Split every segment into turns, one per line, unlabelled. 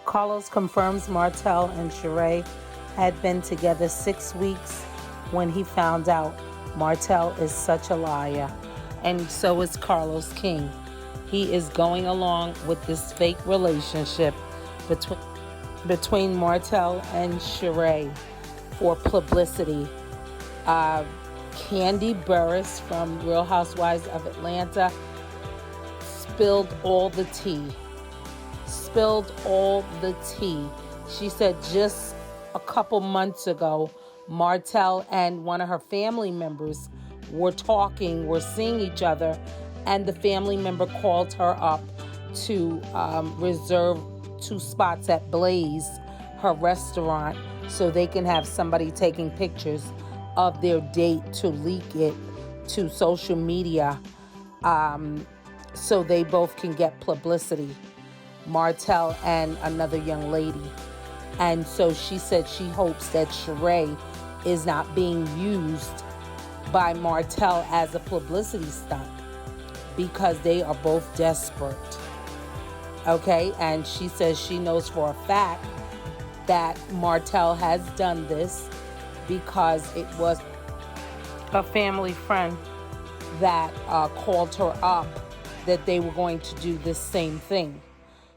Carlos confirms Martel and Cheray had been together 6 weeks when he found out Martel is such a liar, and so is Carlos King. He is going along with this fake relationship between Martel and Cheray for publicity. Candy Burris from Real Housewives of Atlanta spilled all the tea. She said just a couple months ago, Martel and one of her family members were seeing each other, and the family member called her up to reserve 2 spots at Blaze, her restaurant, so they can have somebody taking pictures of their date to leak it to social media, so they both can get publicity, Martel and another young lady. And so she said she hopes that Cheray is not being used by Martel as a publicity stunt, because they are both desperate. Okay, and she says she knows for a fact that Martel has done this because it was a family friend that called her up that they were going to do this same thing.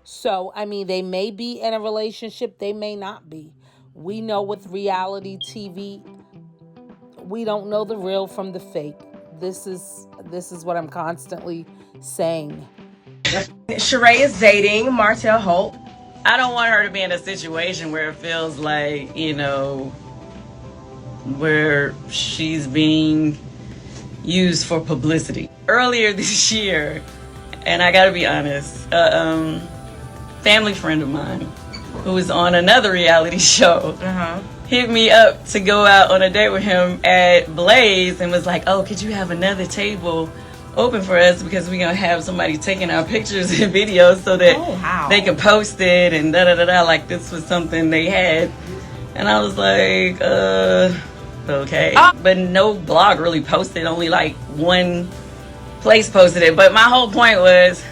So, I mean, they may be in a relationship, they may not be. We know with reality TV, we don't know the real from the fake. This is what I'm constantly saying.
Cheray is dating Martel Holt.
I don't want her to be in a situation where it feels like, where she's being used for publicity. Earlier this year, and I gotta be honest, family friend of mine who was on another reality show hit me up to go out on a date with him at Blaze and was like, oh, could you have another table open for us, because we're gonna have somebody taking our pictures and videos so that they can post it and da-da-da-da, like this was something they had. And I was like, okay. But no blog really posted, only like one place posted it. But my whole point was,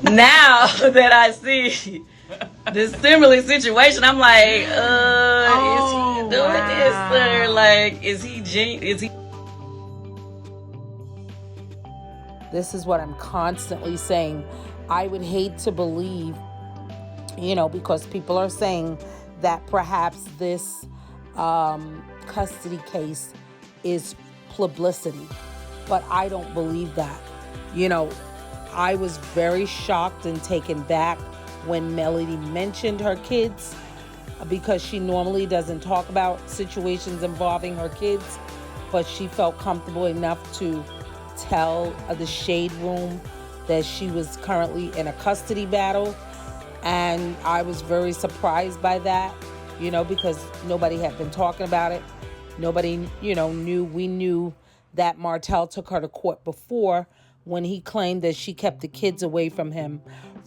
now that I see this similar situation, I'm like, is he doing this, or like, is he genuine?
This is what I'm constantly saying. I would hate to believe, because people are saying that perhaps this custody case is publicity, but I don't believe that. I was very shocked and taken back when Melody mentioned her kids, because she normally doesn't talk about situations involving her kids, but she felt comfortable enough to tell the Shade Room that she was currently in a custody battle. And I was very surprised by that, because nobody had been talking about it. Nobody, knew. We knew that Martel took her to court before when he claimed that she kept the kids away from him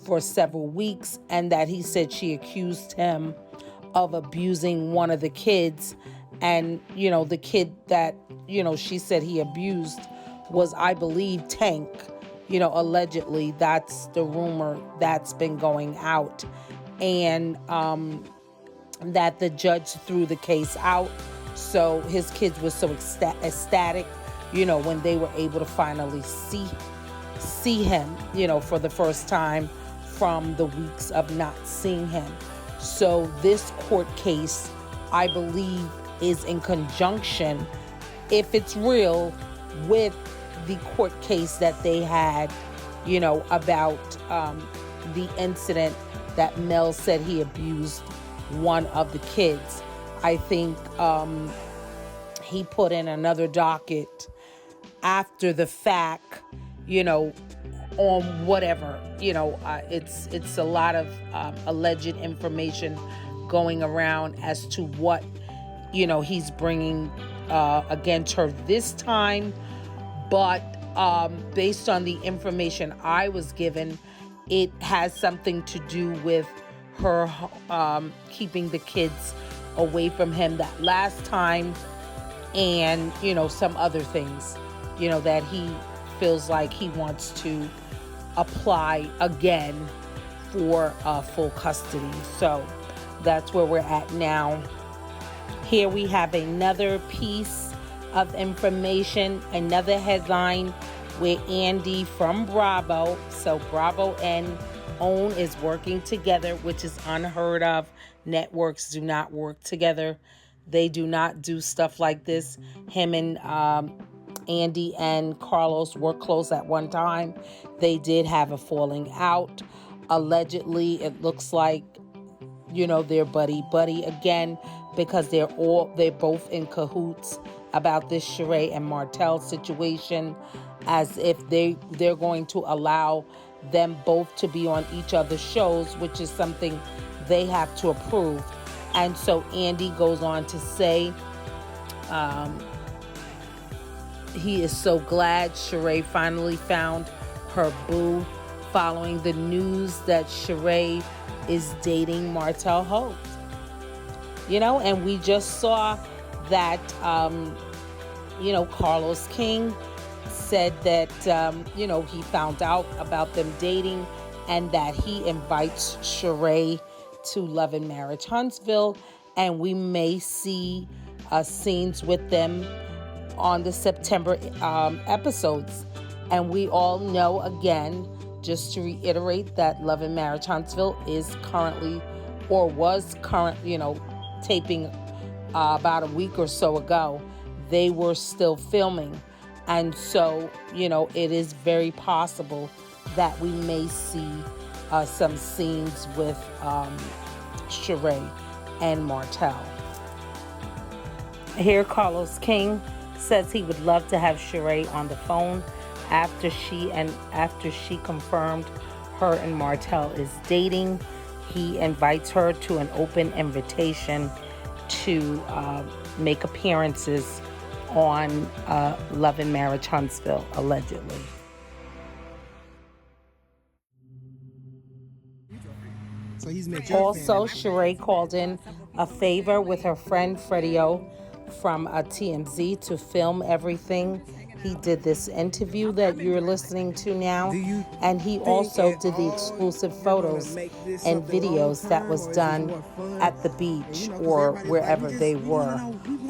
for several weeks, and that he said she accused him of abusing one of the kids. And, the kid that, she said he abused was, I believe, Tank. Allegedly, that's the rumor that's been going out. And that the judge threw the case out. So his kids were so ecstatic, when they were able to finally see him, for the first time from the weeks of not seeing him. So this court case, I believe, is in conjunction, if it's real, with the court case that they had, about the incident that Mel said he abused one of the kids. I think he put in another docket after the fact, on whatever, it's a lot of alleged information going around as to what, he's bringing against her this time. But based on the information I was given, it has something to do with her keeping the kids away from him that last time, and, some other things, that he feels like he wants to apply again for full custody. So that's where we're at now. Here we have another piece of information, another headline where Andy from Bravo, so Bravo and OWN is working together, which is unheard of. Networks do not work together. They do not do stuff like this. Him and Andy and Carlos were close at one time. They did have a falling out. Allegedly, it looks like, they're buddy again, because they're both in cahoots about this Cheray and Martel situation, as if they're going to allow them both to be on each other's shows, which is something they have to approve. And so Andy goes on to say he is so glad Cheray finally found her boo, following the news that Cheray is dating Martel Holts. And we just saw that, Carlos King said that, he found out about them dating and that he invites Cheray to Love and Marriage Huntsville. And we may see scenes with them on the September episodes. And we all know, again, just to reiterate, that Love and Marriage Huntsville is currently, or was taping about a week or so ago. They were still filming. And so, it is very possible that we may see some scenes with Cheray and Martel. Here, Carlos King says he would love to have Cheray on the phone after she confirmed her and Martel is dating. He invites her to an open invitation to make appearances on Love and Marriage Huntsville, allegedly. Also, Cheray called in a favor with her friend Freddie O from TMZ to film everything. He did this interview that you're listening to now, and he also did the exclusive photos and videos that was done at the beach or wherever they were.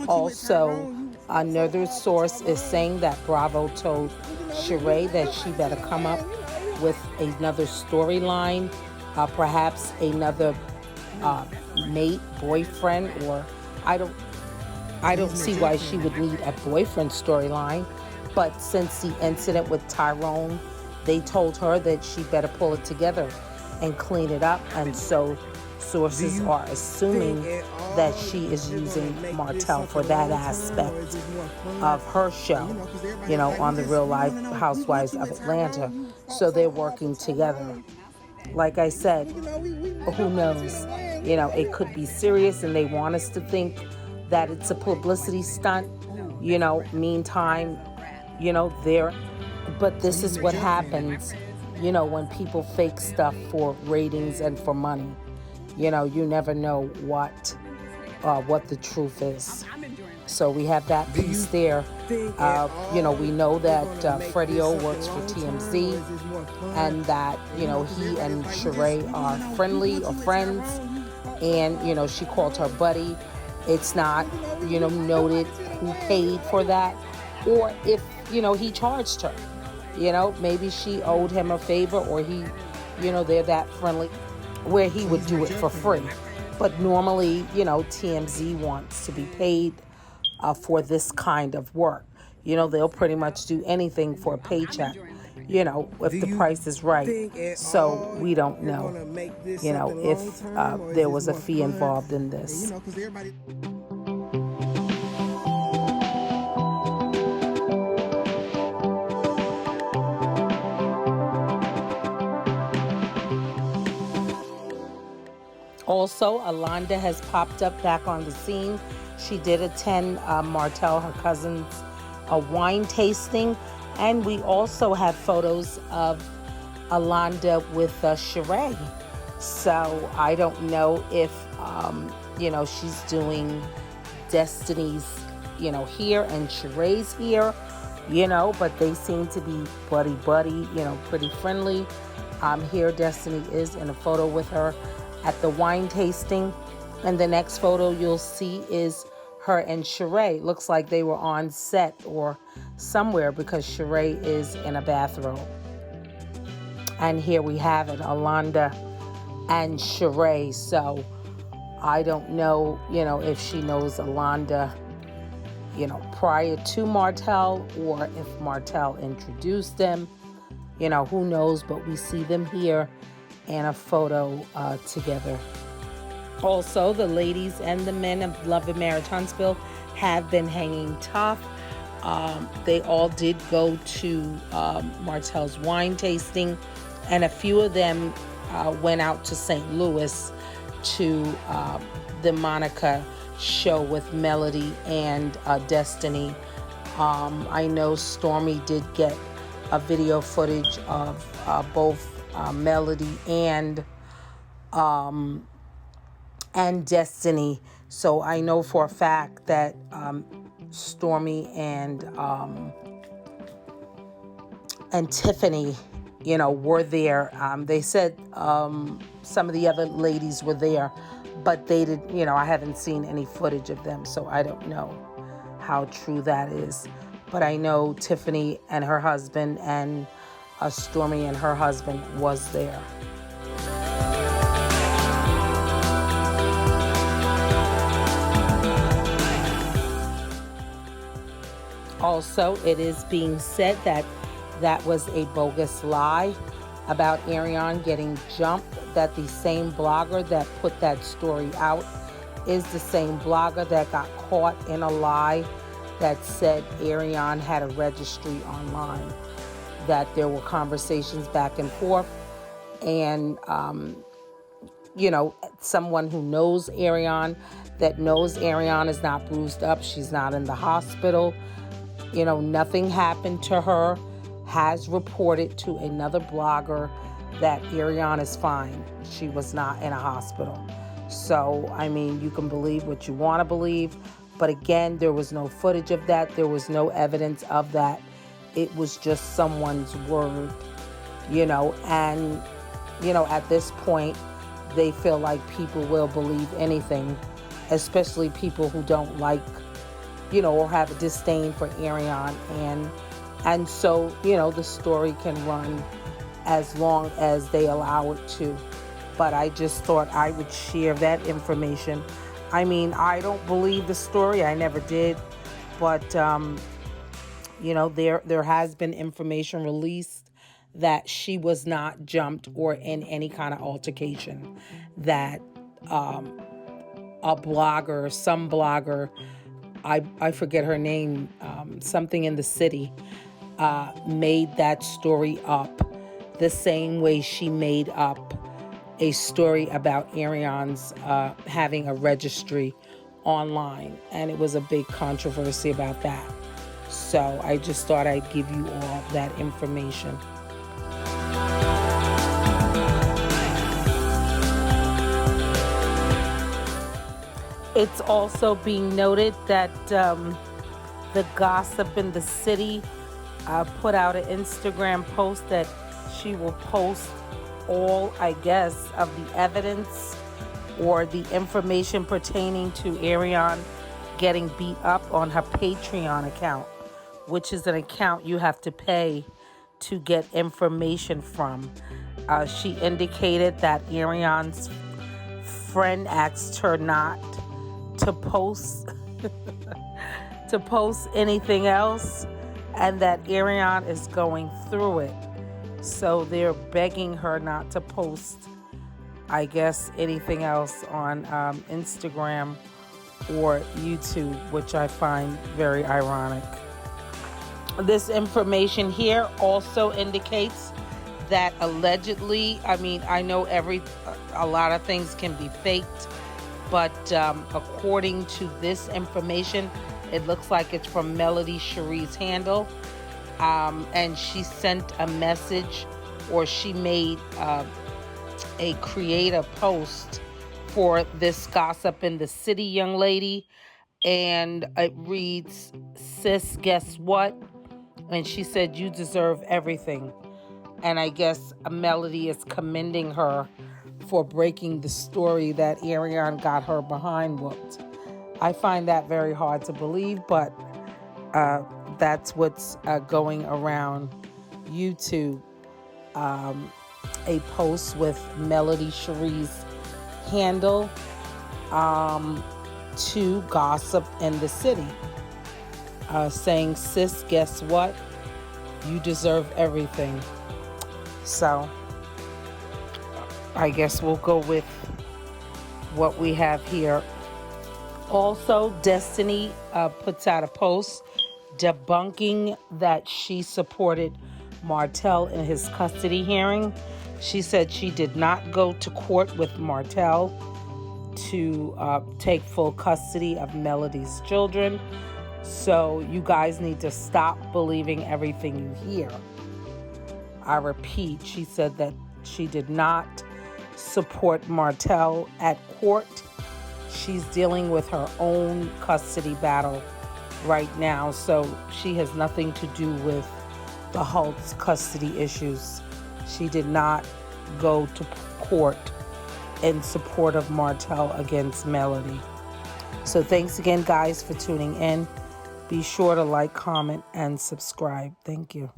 Also, another source is saying that Bravo told Cheray that she better come up with another storyline, perhaps another mate, boyfriend, or I don't see why she would need a boyfriend storyline. But since the incident with Tyrone, they told her that she better pull it together and clean it up. And so sources are assuming that she is using Martel for that aspect of her show, on the Real Life Housewives of Atlanta. So they're working together. Like I said, who knows? It could be serious and they want us to think that it's a publicity stunt. Meantime, but this is what happens, when people fake stuff for ratings and for money. You never know what the truth is. So we have that piece there. We know that Freddie O works for TMZ, and that, he and Cheray are friendly or friends, and, she called her buddy. It's not, noted who paid for that, or if, he charged her. Maybe she owed him a favor, or he, they're that friendly where he would do it for free. But normally, TMZ wants to be paid for this kind of work. They'll pretty much do anything for a paycheck, if the price is right. So we don't know, if there was a fee involved in this. Also, Alonda has popped up back on the scene. She did attend Martel, her cousin's, a wine tasting. And we also have photos of Alonda with Cheray. So I don't know if, she's doing Destiny's, here and Cheray's here, but they seem to be buddy, pretty friendly. Here Destiny is in a photo with her at the wine tasting. And the next photo you'll see is her and Cheray. Looks like they were on set or somewhere because Cheray is in a bathrobe. And here we have it, Alonda and Cheray. So I don't know, if she knows Alonda, prior to Martel, or if Martel introduced them. Who knows, but we see them here in a photo together. Also, the ladies and the men of Love and Marriage Huntsville have been hanging tough. They all did go to Martel's wine tasting, and a few of them went out to St. Louis to the Monica show with Melody and Destiny. I know Stormy did get a video footage of both Melody and Destiny. So I know for a fact that Stormy and Tiffany, were there. They said some of the other ladies were there, but they did, I haven't seen any footage of them, so I don't know how true that is. But I know Tiffany and her husband and Stormy and her husband was there. Also, it is being said that that was a bogus lie about Ariane getting jumped, that the same blogger that put that story out is the same blogger that got caught in a lie that said Ariane had a registry online, that there were conversations back and forth, and someone who knows Ariane, that knows Ariane is not bruised up, she's not in the hospital, nothing happened to her, has reported to another blogger that Ariane is fine. She was not in a hospital. So, you can believe what you want to believe. But again, there was no footage of that. There was no evidence of that. It was just someone's word, and, at this point, they feel like people will believe anything, especially people who don't like, or have a disdain for Ariane. And so, the story can run as long as they allow it to. But I just thought I would share that information. I don't believe the story. I never did. But, there has been information released that she was not jumped or in any kind of altercation. That a blogger, some blogger, I forget her name, something in the city, made that story up the same way she made up a story about Ariane's having a registry online. And it was a big controversy about that. So I just thought I'd give you all that information. It's also being noted that the gossip in the city put out an Instagram post that she will post all, I guess, of the evidence or the information pertaining to Ariane getting beat up on her Patreon account, which is an account you have to pay to get information from. She indicated that Ariane's friend asked her not to post to post anything else, and that Ariane is going through it. So they're begging her not to post, I guess, anything else on Instagram or YouTube, which I find very ironic. This information here also indicates that allegedly, I know a lot of things can be faked, but according to this information, it looks like it's from Melody Cheray's handle. And she sent a message, or she made a creative post for this gossip in the city young lady. And it reads, "Sis, guess what?" And she said, "You deserve everything." And I guess Melody is commending her for breaking the story that Ariane got her behind whooped. I find that very hard to believe, but that's what's going around YouTube. A post with Melody Cheray's handle to gossip in the city, saying, "Sis, guess what? You deserve everything." So I guess we'll go with what we have here. Also, Destiny puts out a post debunking that she supported Martel in his custody hearing. She said she did not go to court with Martel to take full custody of Melody's children. So you guys need to stop believing everything you hear. I repeat, she said that she did not support Martel at court. She's dealing with her own custody battle right now, so she has nothing to do with the Holts custody issues. She did not go to court in support of Martel against Melody. So thanks again, guys, for tuning in. Be sure to like, comment, and subscribe. Thank you.